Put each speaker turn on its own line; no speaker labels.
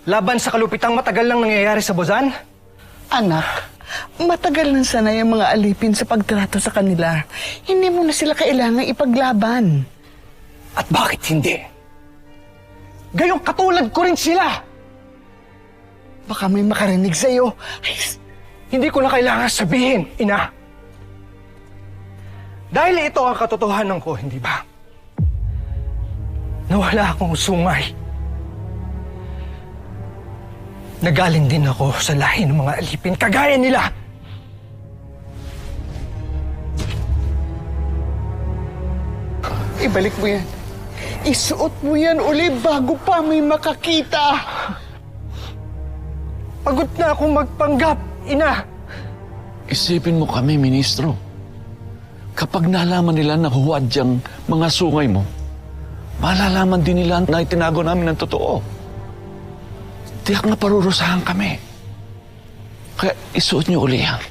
Laban sa kalupitang matagal nang nangyayari sa Buzan?
Anak, matagal na sanay ang mga alipin sa pagtrato sa kanila. Hindi mo na sila kailangang ipaglaban.
At bakit hindi? Gayong katulad ko rin sila!
Baka may makarinig sa'yo. Ay,
Hindi ko na kailangan sabihin, ina. Dahil ito ang katotohanan ko, hindi ba? Nawala akong sungay. Nagaling din ako sa lahi ng mga alipin, kagaya nila.
ibalik mo yan. Isuot mo yan uli bago pa may makakita.
Pagod na akong magpanggap, ina.
Isipin mo kami, ministro. Kapag nalaman nila na huwad yung mga sungay mo, malalaman din nila na itinago namin ng totoo. Tiyak na parurusahan kami. Kaya isuot niyo uli yan.